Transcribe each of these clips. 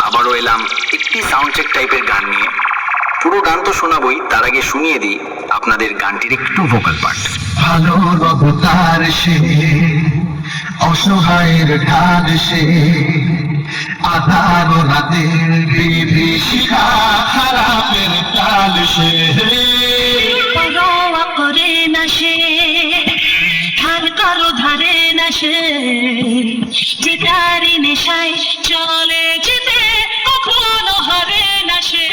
আবারও এলাম একটি সাউন্ড চেক টাইপের গান নিয়ে। পুরো গান তো শোনাবই, তার আগে শুনিয়ে দিই আপনাদের গানটির একটু ভোকাল পার্ট। ভালো অবতার সে, অসহায়ের ঢাল সে, আধার রাতের বিভীষিকা, খারাপের কাল সে। পরোয়া করে না সে, ধার কারো ধারে না সে, যে তারি নেশায় চলে যেতে কখনো হারে না সে।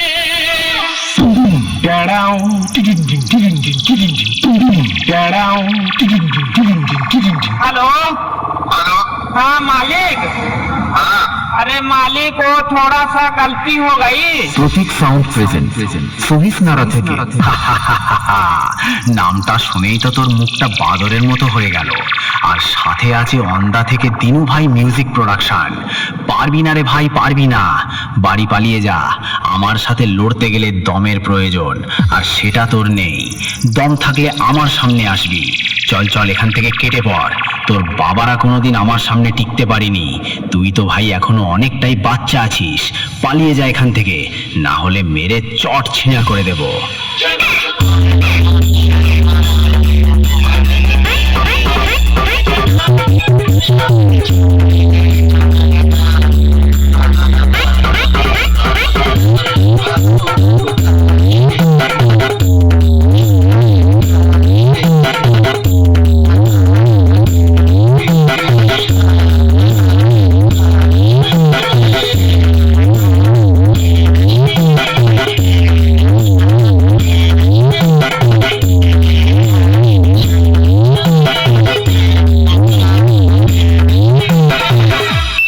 हेलो হ্যালো, हाँ मालिक। হ্যাঁ अरे मालिक वो थोड़ा सा गलती हो गई। প্রতীক সাউন্ড প্রেজেন্ট সহিস নারা থেকে। নামটা শুনেই তো তোর মুখটা বাদরের মতো হয়ে গেল। আর সাথে আছে অন্দা থেকে দিনু ভাই মিউজিক প্রোডাকশন। পারবি না রে ভাই, পারবি না, বাড়ি পালিয়ে যা। আমার সাথে লড়তে গেলে দমের প্রয়োজন, আর সেটা তোর নেই। দম থাকলে আমার সামনে আসবি। চল চল এখান থেকে কেটে পড়। তোর বাবারা কোনোদিন আমার সামনে টিকতে পারিনি। তুই তো ভাই এখনো অনেকটাই বাচ্চা আছিস। পালিয়ে যা এখান থেকে, না হলে মেরে চট ছিঁড়া করে দেব।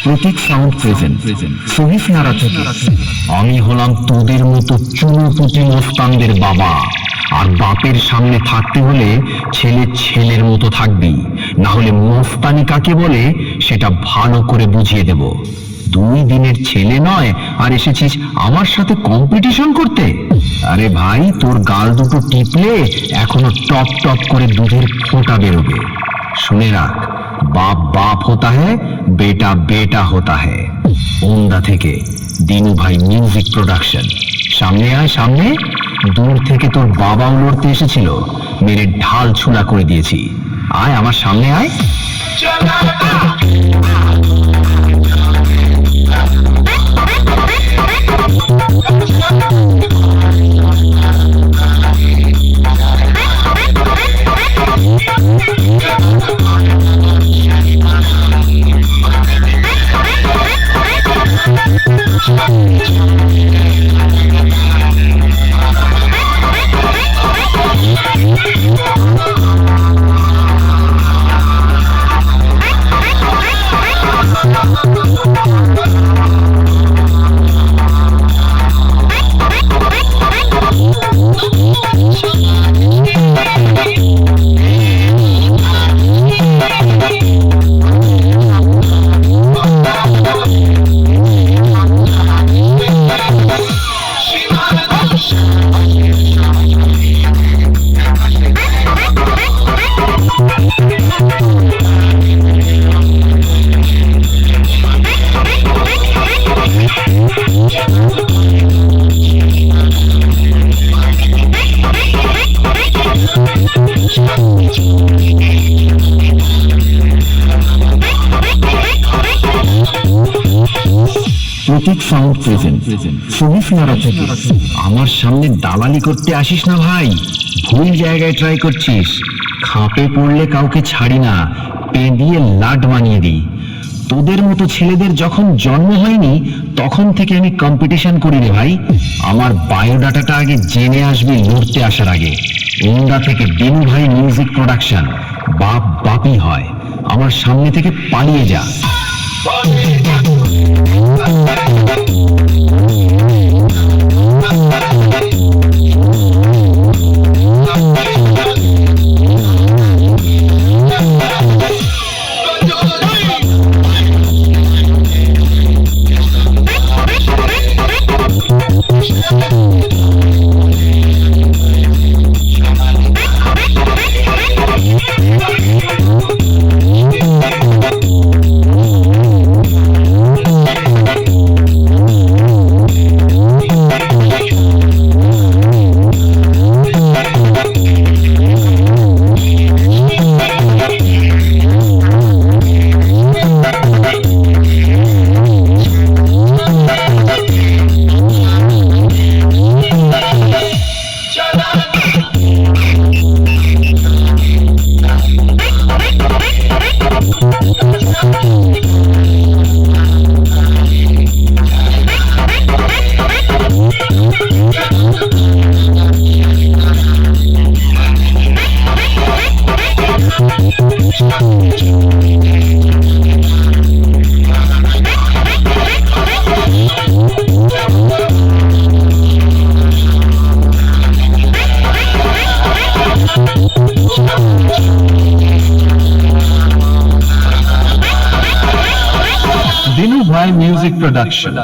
প্রতীক সাউন্ড প্রেজেন্ট সহিস নারা থেকে। আমি হলাম তোদের মতো চুনোপুটি মস্তানদের বাবা, আর বাপের সামনে থাকতে হলে ছেলে ছেলের মতো থাকবি, না হলে মস্তানি কাকে বলে সেটা ভালো করে বুঝিয়ে দেব। 2 দিনের ছেলে নয় আর এসেছিস আমার সাথে কম্পিটিশন করতে? আরে ভাই, তোর গাল দুটো টিপলে এখনো টপ টপ করে দুধের ফোঁটা বেরোবে। শুনে রাখ, बाप बाप होता है, बेटा बेटा होता है। ওন্দা থেকে দিনু ভাই মিউজিক প্রোডাকশন। সামনে আয় সামনে। দূর থেকে তোর বাবাও লড়তে এসেছিল, মেরে ঢাল ছুলা করে দিয়েছি। আয় আমার সামনে আয়। প্রতীক সাউন্ড প্রেজেন্ট সহিস নারা থেকে। আমার সামনে দালালি করতে আসিস না ভাই, ভুল জায়গায় ট্রাই করছিস। খাপে পড়লে কাউকে ছাড়ি না, পেঁদিয়ে লাট বানিয়ে দিই। তোদের মতো ছেলেদের যখন জন্ম হয়নি তখন থেকে আমি কম্পিটিশন করি রে ভাই। আমার বায়োডাটাটা আগে জেনে আসবি লড়তে আসার আগে। ওন্দা থেকে দিনু ভাই মিউজিক প্রোডাকশন। বাপ বাপই হয়, আমার সামনে থেকে পালিয়ে যা। Music Production.